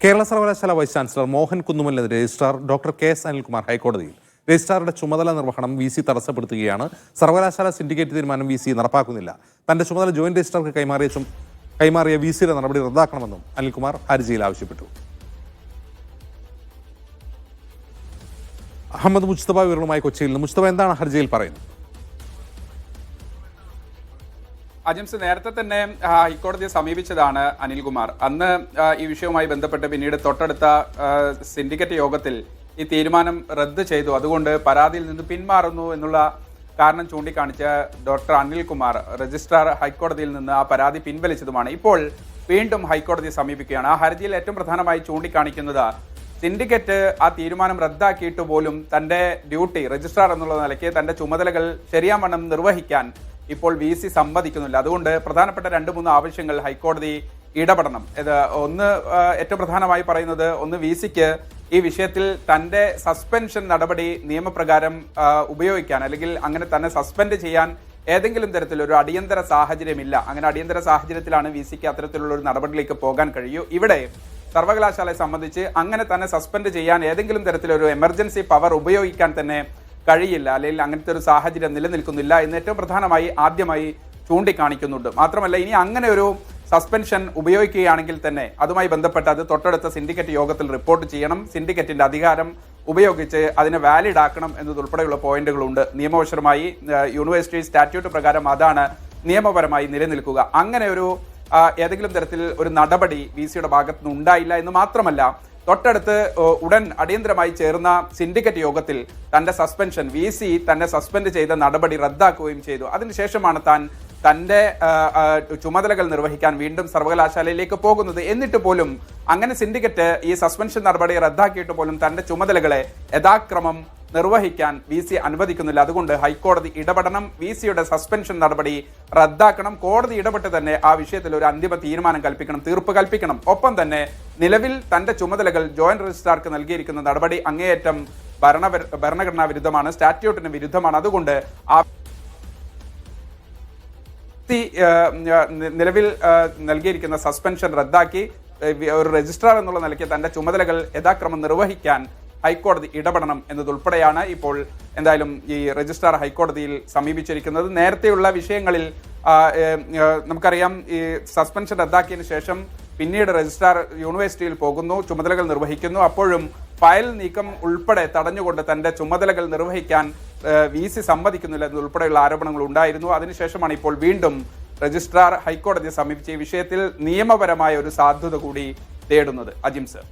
കേരള സർവകലാശാല vice chancellor Mohan കുന്നുമലിനെതിരെ registrar doctor K S Anilkumar ഹൈക്കോടതിയിൽ. രജിസ്ട്രാറുടെ ചുമതല നിർവഹണം വി സി തടസ്സപ്പെടുത്തുകയാണ്. സർവകലാശാല സിൻഡിക്കേറ്റ് തീരുമാനം വി സി നടപ്പാക്കുന്നില്ല. തന്റെ ചുമതല ജോയിന്റ് രജിസ്ട്രാർക്ക് കൈമാറിയ വി സിയുടെ നടപടി റദ്ദാക്കണമെന്നും അനിൽകുമാർ ഹർജിയിൽ ആവശ്യപ്പെട്ടു. അഹമ്മദ് മുസ്തഫ വിവരങ്ങളുമായി കൊച്ചിയിൽ നിന്ന്. മുസ്തഫ, എന്താണ് ഹർജിയിൽ പറയുന്നത്? അജിംസ്, നേരത്തെ തന്നെ ഹൈക്കോടതിയെ സമീപിച്ചതാണ് അനിൽകുമാർ. അന്ന് ഈ വിഷയവുമായി ബന്ധപ്പെട്ട് പിന്നീട് തൊട്ടടുത്ത സിൻഡിക്കേറ്റ് യോഗത്തിൽ ഈ തീരുമാനം റദ്ദ് ചെയ്തു. അതുകൊണ്ട് പരാതിയിൽ നിന്ന് പിന്മാറുന്നു എന്നുള്ള കാരണം ചൂണ്ടിക്കാണിച്ച ഡോക്ടർ അനിൽകുമാർ രജിസ്ട്രാർ ഹൈക്കോടതിയിൽ നിന്ന് ആ പരാതി പിൻവലിച്ചതുമാണ്. ഇപ്പോൾ വീണ്ടും ഹൈക്കോടതിയെ സമീപിക്കുകയാണ്. ആ ഹർജിയിൽ ഏറ്റവും പ്രധാനമായി ചൂണ്ടിക്കാണിക്കുന്നത് സിൻഡിക്കേറ്റ് ആ തീരുമാനം റദ്ദാക്കിയിട്ട് പോലും തന്റെ ഡ്യൂട്ടി രജിസ്ട്രാർ എന്നുള്ള നിലയ്ക്ക് തന്റെ ചുമതലകൾ ശരിയാവണ്ണം നിർവഹിക്കാൻ ഇപ്പോൾ വി സി സമ്മതിക്കുന്നില്ല. അതുകൊണ്ട് പ്രധാനപ്പെട്ട 2-3 ആവശ്യങ്ങൾ ഹൈക്കോടതി ഇടപെടണം. ഒന്ന് ഏറ്റവും പ്രധാനമായി പറയുന്നത്, ഒന്ന് വി സിക്ക് ഈ വിഷയത്തിൽ തന്റെ സസ്പെൻഷൻ നടപടി നിയമപ്രകാരം ഉപയോഗിക്കാൻ, അല്ലെങ്കിൽ അങ്ങനെ തന്നെ സസ്പെൻഡ് ചെയ്യാൻ ഏതെങ്കിലും തരത്തിലൊരു അടിയന്തര സാഹചര്യമില്ല. അങ്ങനെ അടിയന്തര സാഹചര്യത്തിലാണ് വി സിക്ക് അത്തരത്തിലുള്ള ഒരു നടപടിയിലേക്ക് പോകാൻ കഴിയൂ. ഇവിടെ സർവകലാശാലയെ സംബന്ധിച്ച് അങ്ങനെ തന്നെ സസ്പെൻഡ് ചെയ്യാൻ ഏതെങ്കിലും തരത്തിലൊരു എമർജൻസി പവർ ഉപയോഗിക്കാൻ തന്നെ കഴിയില്ല, അല്ലെങ്കിൽ അങ്ങനത്തെ ഒരു സാഹചര്യം നിലനിൽക്കുന്നില്ല എന്ന് ഏറ്റവും പ്രധാനമായി ആദ്യമായി ചൂണ്ടിക്കാണിക്കുന്നുണ്ട്. മാത്രമല്ല, ഇനി അങ്ങനെ ഒരു സസ്പെൻഷൻ ഉപയോഗിക്കുകയാണെങ്കിൽ തന്നെ അതുമായി ബന്ധപ്പെട്ട് അത് തൊട്ടടുത്ത സിൻഡിക്കേറ്റ് യോഗത്തിൽ റിപ്പോർട്ട് ചെയ്യണം. സിൻഡിക്കേറ്റിന്റെ അധികാരം ഉപയോഗിച്ച് അതിനെ വാലിഡ് ആക്കണം എന്നതുൾപ്പെടെയുള്ള പോയിന്റുകളുണ്ട്. നിയമവശമായി യൂണിവേഴ്സിറ്റി സ്റ്റാറ്റ്യൂട്ട് പ്രകാരം അതാണ് നിയമപരമായി നിലനിൽക്കുക. അങ്ങനെ ഒരു ഏതെങ്കിലും തരത്തിൽ ഒരു നടപടി വി സിയുടെ ഭാഗത്തുനിന്ന് ഉണ്ടായില്ല എന്ന് മാത്രമല്ല, തൊട്ടടുത്ത് ഉടൻ അടിയന്തരമായി ചേർന്ന സിൻഡിക്കേറ്റ് യോഗത്തിൽ തന്റെ സസ്പെൻഷൻ, വി സി തന്നെ സസ്പെൻഡ് ചെയ്ത നടപടി റദ്ദാക്കുകയും ചെയ്തു. അതിനുശേഷമാണ് താൻ തന്റെ ചുമതലകൾ നിർവഹിക്കാൻ വീണ്ടും സർവകലാശാലയിലേക്ക് പോകുന്നത്. എന്നിട്ട് പോലും അങ്ങനെ സിൻഡിക്കേറ്റ് ഈ സസ്പെൻഷൻ നടപടി റദ്ദാക്കിയിട്ട് പോലും തന്റെ ചുമതലകളെ യഥാക്രമം നിർവഹിക്കാൻ വി സി അനുവദിക്കുന്നില്ല. അതുകൊണ്ട് ഹൈക്കോടതി ഇടപെടണം, വി സിയുടെ സസ്പെൻഷൻ നടപടി റദ്ദാക്കണം. കോടതി ഇടപെട്ട് തന്നെ ആ വിഷയത്തിൽ ഒരു അന്തിമ തീരുമാനം കൽപ്പിക്കണം, തീർപ്പ് കൽപ്പിക്കണം. ഒപ്പം തന്നെ നിലവിൽ തന്റെ ചുമതലകൾ ജോയിന്റ് രജിസ്ട്രാർക്ക് നൽകിയിരിക്കുന്ന നടപടി അങ്ങേയറ്റം ഭരണഘടനാ വിരുദ്ധമാണ്, സ്റ്റാറ്റ്യൂട്ടിന് വിരുദ്ധമാണ്. അതുകൊണ്ട് ആ നിലവിൽ നൽകിയിരിക്കുന്ന സസ്പെൻഷൻ റദ്ദാക്കി ഒരു രജിസ്ട്രാർ എന്നുള്ള നിലയ്ക്ക് തന്റെ ചുമതലകൾ യഥാക്രമം നിർവഹിക്കാൻ ഹൈക്കോടതി ഇടപെടണം എന്നതുൾപ്പെടെയാണ് ഇപ്പോൾ എന്തായാലും ഈ രജിസ്ട്രാർ ഹൈക്കോടതിയിൽ സമീപിച്ചിരിക്കുന്നത്. നേരത്തെയുള്ള വിഷയങ്ങളിൽ നമുക്കറിയാം, ഈ സസ്പെൻഷൻ റദ്ദാക്കിയതിനു ശേഷം പിന്നീട് രജിസ്ട്രാർ യൂണിവേഴ്സിറ്റിയിൽ പോകുന്നു, ചുമതലകൾ നിർവഹിക്കുന്നു. അപ്പോഴും ഫയൽ നീക്കം ഉൾപ്പെടെ തടഞ്ഞുകൊണ്ട് തന്റെ ചുമതലകൾ നിർവഹിക്കാൻ വി സി സമ്മതിക്കുന്നില്ല എന്നതുൾപ്പെടെയുള്ള ആരോപണങ്ങൾ ഉണ്ടായിരുന്നു. അതിനുശേഷമാണ് ഇപ്പോൾ വീണ്ടും രജിസ്ട്രാർ ഹൈക്കോടതിയെ സമീപിച്ച് ഈ വിഷയത്തിൽ നിയമപരമായ ഒരു സാധുത കൂടി തേടുന്നത്. അജിംസ്.